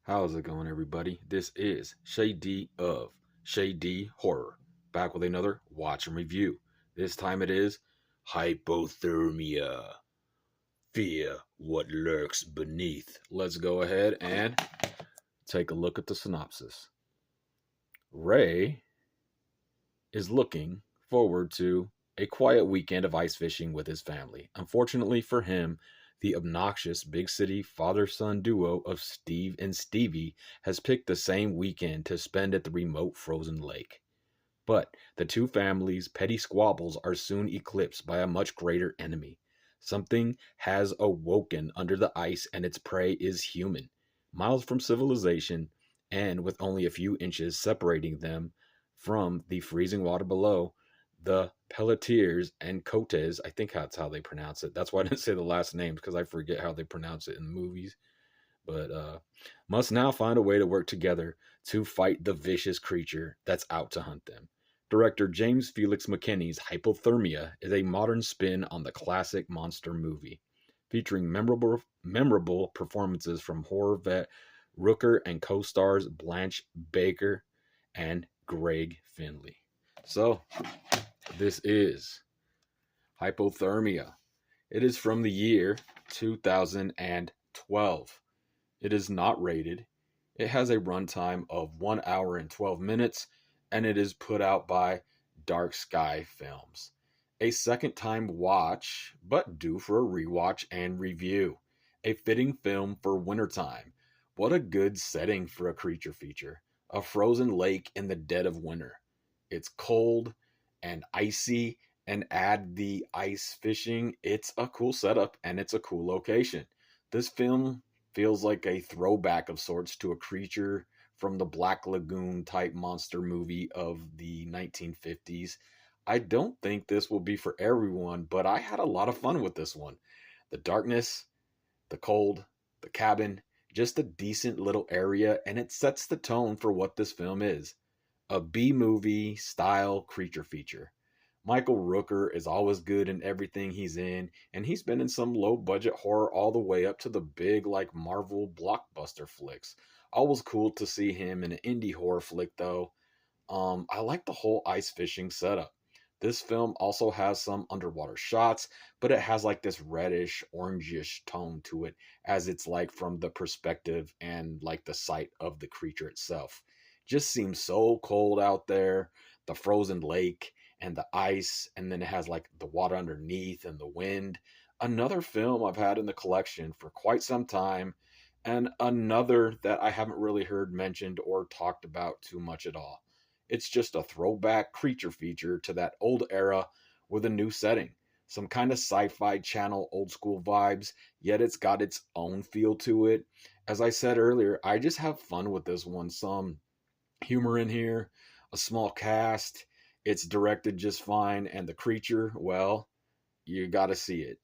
How's it going, everybody? This is Shady of Shady Horror, back with another watch and review. This time it is Hypothermia. Fear what lurks beneath. Let's go ahead and take a look at the synopsis. Ray is looking forward to a quiet weekend of ice fishing with his family. Unfortunately for him, the obnoxious big city father son duo of Steve and Stevie has picked the same weekend to spend at the remote frozen lake. But the two families' petty squabbles are soon eclipsed by a much greater enemy. Something has awoken under the ice, and its prey is human. Miles from civilization, and with only a few inches separating them from the freezing water below, the Pelletiers and Cotes, I think that's how they pronounce it. That's why I didn't say the last names, because I forget how they pronounce it in the movies. But must now find a way to work together to fight the vicious creature that's out to hunt them. Director James Felix McKinney's Hypothermia is a modern spin on the classic monster movie, featuring memorable performances from horror vet Rooker and co-stars Blanche Baker and Greg Finley. So, this is Hypothermia. It is from the year 2012. It is not rated. It has a runtime of 1 hour and 12 minutes, and it is put out by Dark Sky Films. A second time watch, but due for a rewatch and review. A fitting film for wintertime. What a good setting for a creature feature. A frozen lake in the dead of winter. It's cold and icy, and add the ice fishing. It's a cool setup, and it's a cool location. This film feels like a throwback of sorts to a creature from the Black Lagoon type monster movie of the 1950s. I don't think this will be for everyone, but I had a lot of fun with this one. The darkness, the cold, the cabin, just a decent little area, and it sets the tone for what this film is. A B movie style creature feature. Michael Rooker is always good in everything he's in, and he's been in some low budget horror all the way up to the big, like, Marvel blockbuster flicks. Always cool to see him in an indie horror flick, though. I like the whole ice fishing setup. This film also has some underwater shots, but it has like this reddish, orangish tone to it, as it's like from the perspective and like the sight of the creature itself. Just seems so cold out there, the frozen lake and the ice, and then it has like the water underneath and the wind. Another film I've had in the collection for quite some time, and another that I haven't really heard mentioned or talked about too much at all. It's just a throwback creature feature to that old era with a new setting. Some kind of sci fi channel old school vibes, yet it's got its own feel to it. As I said earlier, I just have fun with this one. Some humor in here, a small cast. It's directed just fine, and the creature, well, you gotta see it.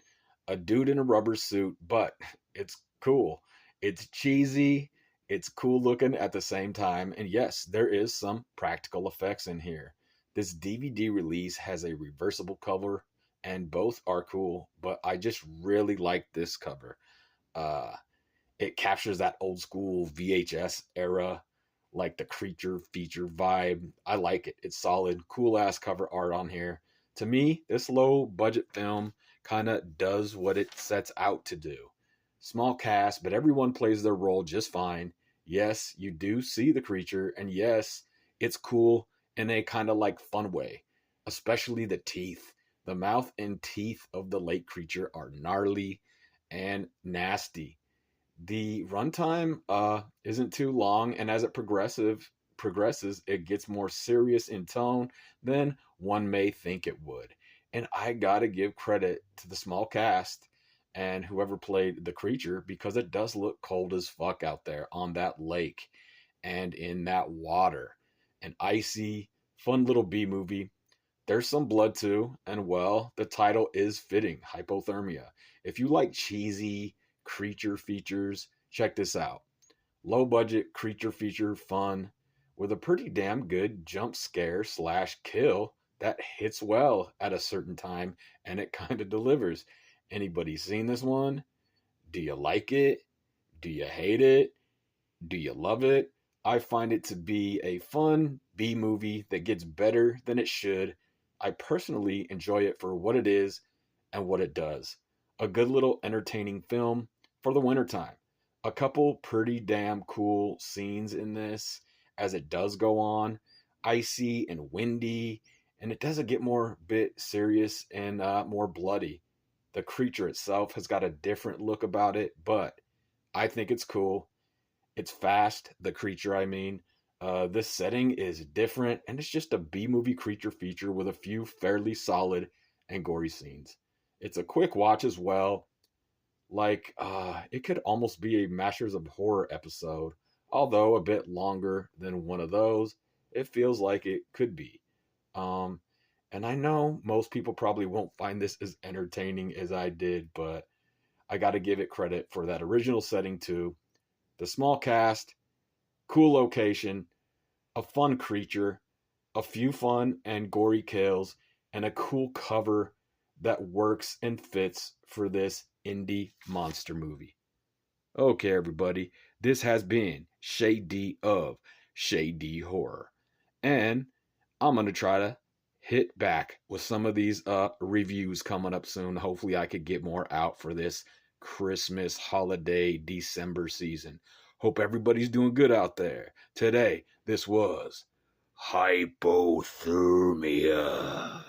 A dude in a rubber suit, but it's cool. It's cheesy, it's cool looking at the same time, and yes, there is some practical effects in here. This DVD release has a reversible cover, and both are cool, but I just really like this cover. Uh, it captures that old school VHS era, like the creature feature vibe. I like it. It's solid, cool ass cover art on here. To me, this low budget film kind of does what it sets out to do. Small cast, but everyone plays their role just fine. Yes, you do see the creature, and yes, it's cool in a kind of like fun way, especially the teeth. The mouth and teeth of the lake creature are gnarly and nasty. The runtime isn't too long, and as it progresses, it gets more serious in tone than one may think it would. And I gotta give credit to the small cast and whoever played the creature, because it does look cold as fuck out there on that lake and in that water. An icy, fun little B movie. There's some blood too, and well, the title is fitting, Hypothermia. If you like cheesy creature features, check this out. Low budget creature feature fun with a pretty damn good jump scare slash kill that hits well at a certain time, and it kind of delivers. Anybody seen this one? Do you like it? Do you hate it? Do you love it? I find it to be a fun B movie that gets better than it should. I personally enjoy it for what it is and what it does. A good little entertaining film for the wintertime. A couple pretty damn cool scenes in this as it does go on. Icy and windy, and it does get more bit serious and more bloody. The creature itself has got a different look about it, but I think it's cool. It's fast, the creature, I mean. This setting is different, and it's just a B movie creature feature with a few fairly solid and gory scenes. It's a quick watch as well. It could almost be a Masters of Horror episode, although a bit longer than one of those. It feels like it could be. Um, and I know most people probably won't find this as entertaining as I did, but I got to give it credit for that original setting too. The small cast, cool location, a fun creature, a few fun and gory kills, and a cool cover that works and fits for this indie monster movie. Okay, everybody, this has been Shady of Shady Horror. And I'm going to try to hit back with some of these reviews coming up soon. Hopefully, I could get more out for this Christmas holiday December season. Hope everybody's doing good out there. Today, this was Hypothermia.